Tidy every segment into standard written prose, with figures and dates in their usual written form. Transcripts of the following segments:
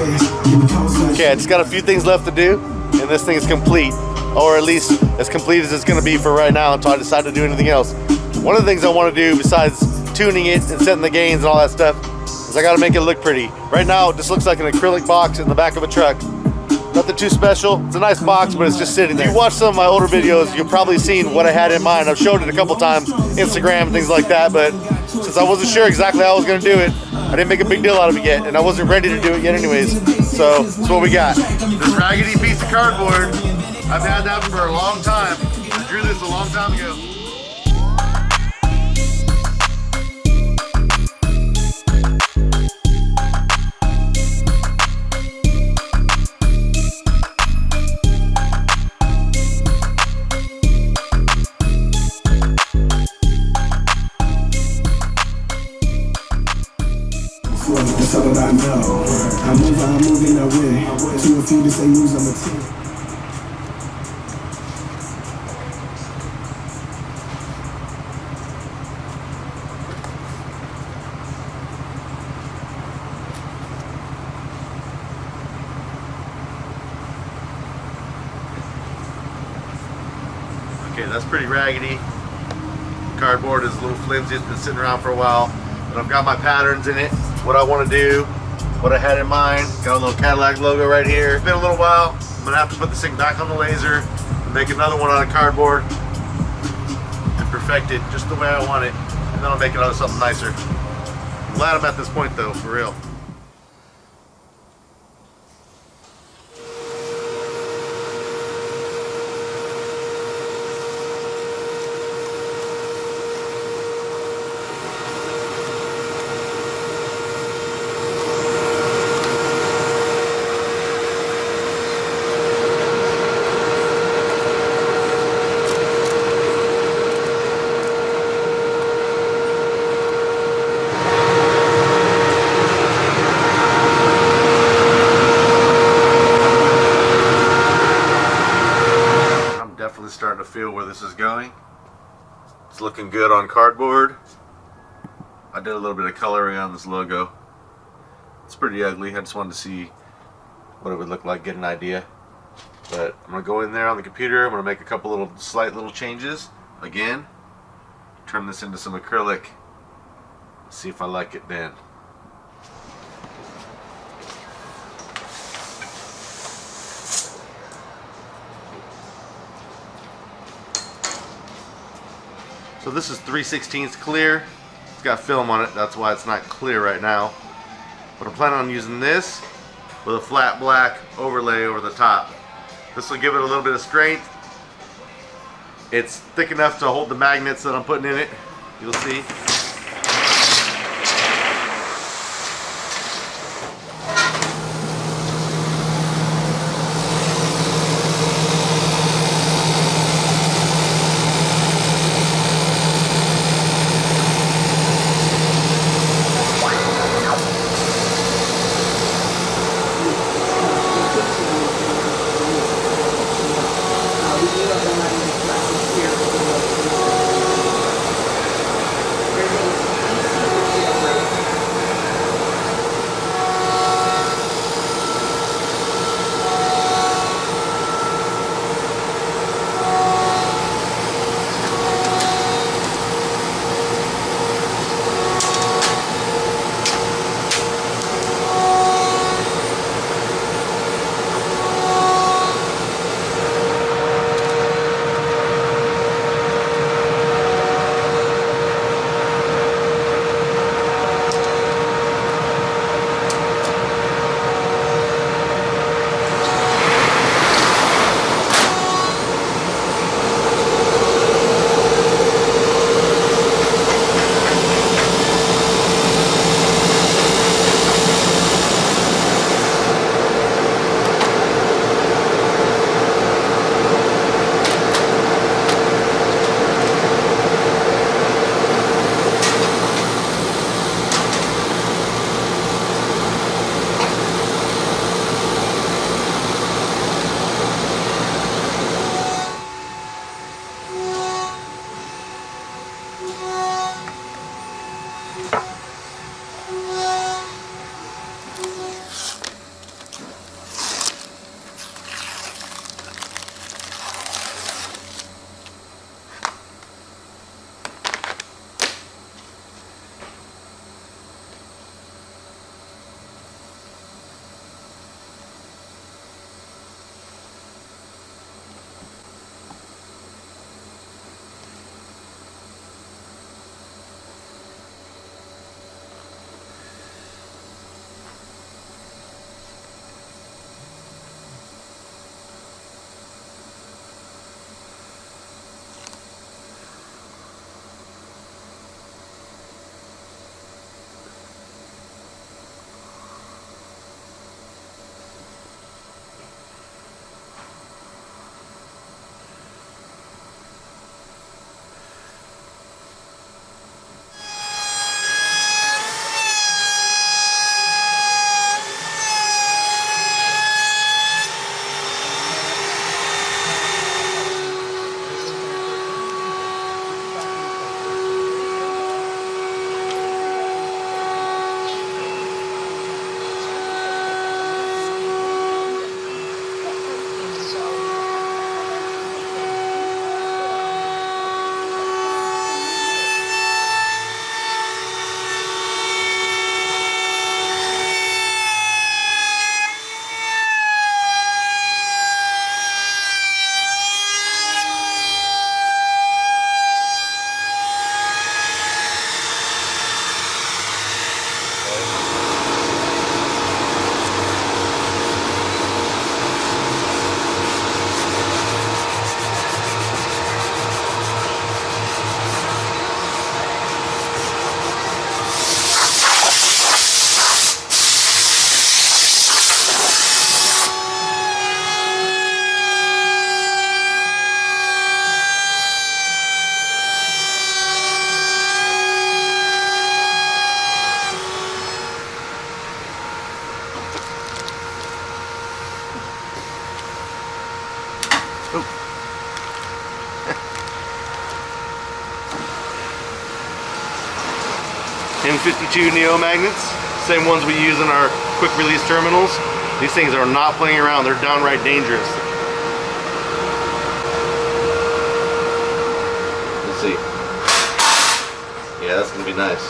Okay, I just got a few things left to do, and this thing is complete, or at least as complete as it's going to be for right now until I decide to do anything else. One of the things I want to do besides tuning it and setting the gains and all that stuff is I got to make it look pretty. Right now it just looks like an acrylic box in the back of a truck. Nothing too special. It's a nice box, but it's just sitting there. If you watch some of my older videos, you've probably seen what I had in mind. I've showed it a couple times, Instagram and things like that, but since I wasn't sure exactly how I was going to do it, I didn't make a big deal out of it yet, and I wasn't ready to do it yet anyways. So that's what we got. This raggedy piece of cardboard, I've had that for a long time. I drew this a long time ago. That's all that I know. I'm moving that way. To a few to say news on the team. Okay, that's pretty raggedy. Cardboard is a little flimsy. It's been sitting around for a while, but I've got my patterns in it. What I want to do, what I had in mind. Got a little Cadillac logo right here. It's been a little while. I'm gonna have to put this thing back on the laser and make another one out of cardboard and perfect it just the way I want it, and then I'll make it out of something nicer. I'm glad I'm at this point though, for real. Starting to feel where this is going. It's looking good on cardboard. I did a little bit of coloring on this logo. It's pretty ugly. I just wanted to see what it would look like, get an idea. But I'm gonna go in there on the computer. I'm gonna make a couple slight little changes. Again, turn this into some acrylic. See if I like it then. So this is 3/16 clear. It's got film on it, that's why it's not clear right now. But I'm planning on using this with a flat black overlay over the top. This will give it a little bit of strength. It's thick enough to hold the magnets that I'm putting in it. You'll see. N52 Neo magnets, same ones we use in our quick release terminals. These things are not playing around, they're downright dangerous. Let's see. Yeah, that's gonna be nice.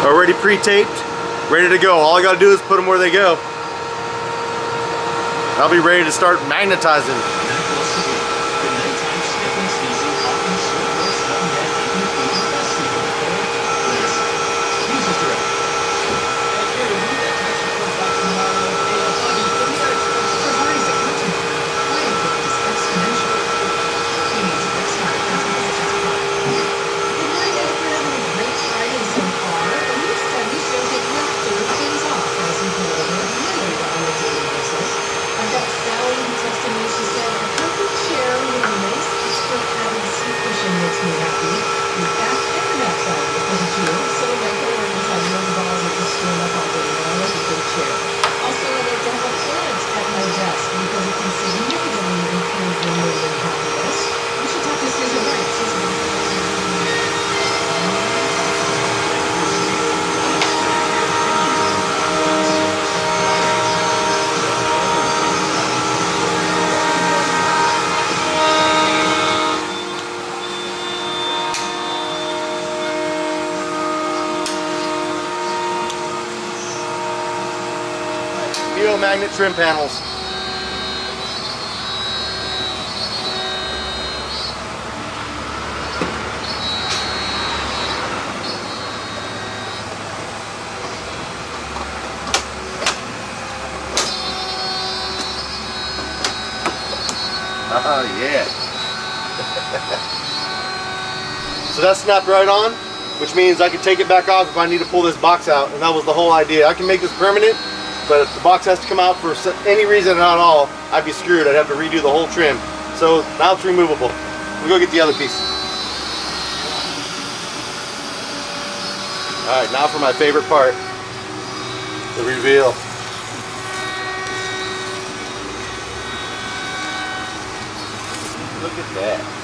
Already pre-taped, ready to go. All I gotta do is put them where they go. I'll be ready to start magnetizing. Magnet trim panels. Oh yeah. So that snapped right on, which means I can take it back off if I need to pull this box out, and that was the whole idea. I can make this permanent, but if the box has to come out for any reason at all, I'd be screwed. I'd have to redo the whole trim. So now it's removable. We'll go get the other piece. All right, now for my favorite part, the reveal. Look at that.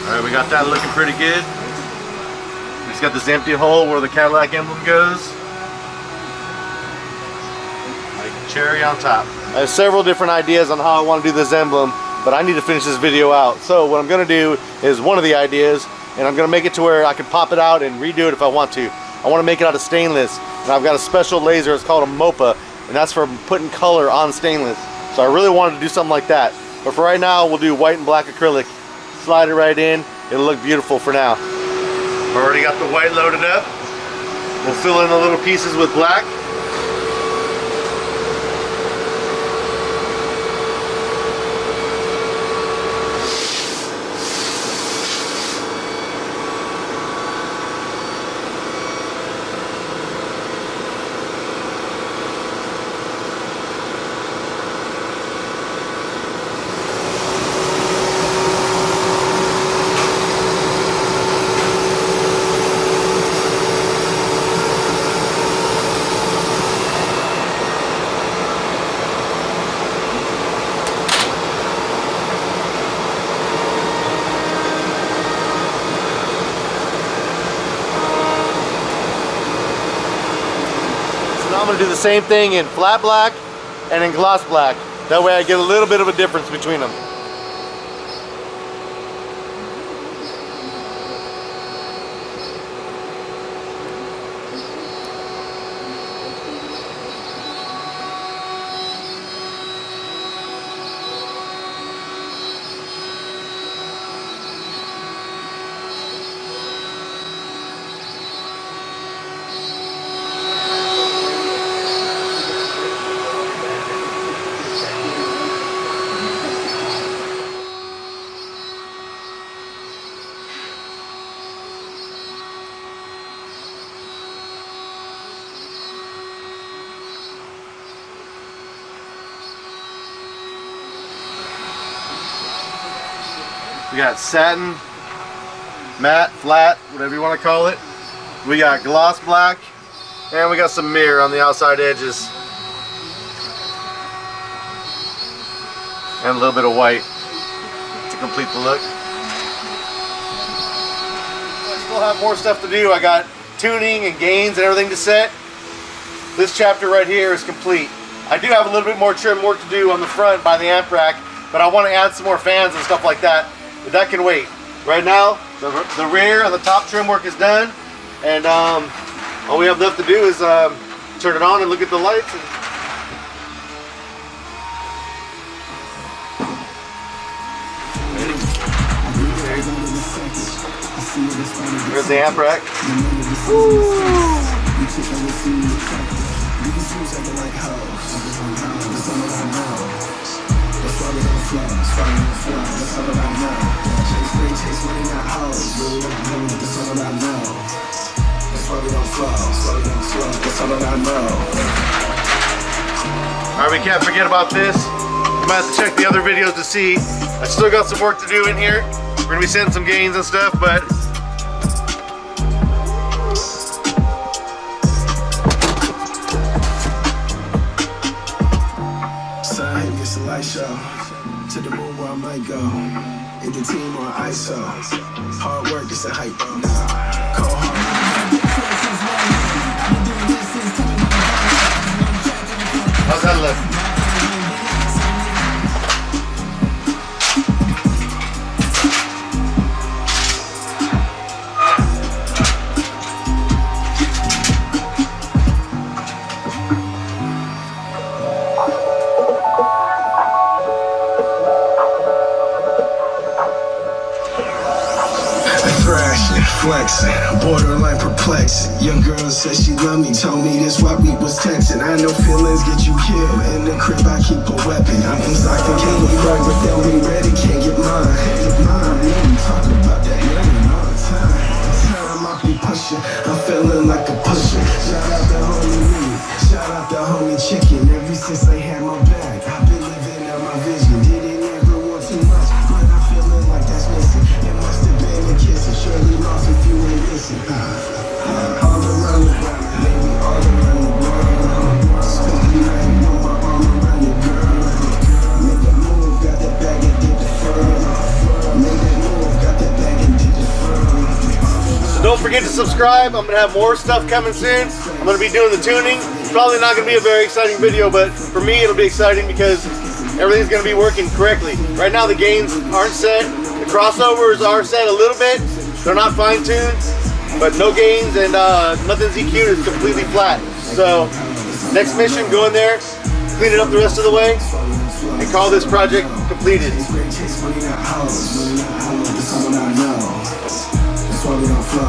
Alright, we got that looking pretty good. We just got this empty hole where the Cadillac emblem goes. Like a cherry on top. I have several different ideas on how I want to do this emblem, but I need to finish this video out. So what I'm going to do is one of the ideas, and I'm going to make it to where I can pop it out and redo it if I want to. I want to make it out of stainless, and I've got a special laser, it's called a MOPA, and that's for putting color on stainless. So I really wanted to do something like that. But for right now, we'll do white and black acrylic. Slide it right in, it'll look beautiful for now. Already got the white loaded up. We'll fill in the little pieces with black. I'm going to do the same thing in flat black and in gloss black. That way I get a little bit of a difference between them. We got satin, matte, flat, whatever you want to call it. We got gloss black, and we got some mirror on the outside edges. And a little bit of white to complete the look. I still have more stuff to do. I got tuning and gains and everything to set. This chapter right here is complete. I do have a little bit more trim work to do on the front by the amp rack, but I want to add some more fans and stuff like that. But that can wait. Right now, the rear and the top trim work is done, and all we have left to do is turn it on and look at the lights. Here's the amp rack. Alright, we can't forget about this. I'm gonna have to check the other videos to see. I still got some work to do in here. We're gonna be setting some gains and stuff, but it's a light show. To the moon where I might go. In the team or ISO. Hard work is a hype. Cold hard. how's that look? Flexing, borderline perplexing. Young girl said she loved me, told me this while we was texting. I know feelings get you killed. In the crib I keep a weapon. I'm from Stockton, can't get right, but they'll be ready, can't get mine. We talk about that living all the time. Time I be pushing, I'm feeling like a pusher. Shout out the homie me, shout out the homie chicken. Ever since they had my back, I've been living out my vision. Didn't ever want too much, but I'm feeling like that's missing. It must have been a kiss, and surely lost if you ain't listen. All around the world, baby, all around the world. Spend the night on my arm around your girl. Make that move, got that bag and did the fur. Make that move, got that bag and did the fur. So don't forget to subscribe. I'm gonna have more stuff coming soon. I'm gonna be doing the tuning. It's probably not gonna be a very exciting video, but for me it'll be exciting because everything's gonna be working correctly. Right now the gains aren't set. The crossovers are set a little bit. They're not fine-tuned, but no gains and nothing's EQ'd. It's completely flat. So next mission, go in there, clean it up the rest of the way, and call this project completed. That's why we don't flow.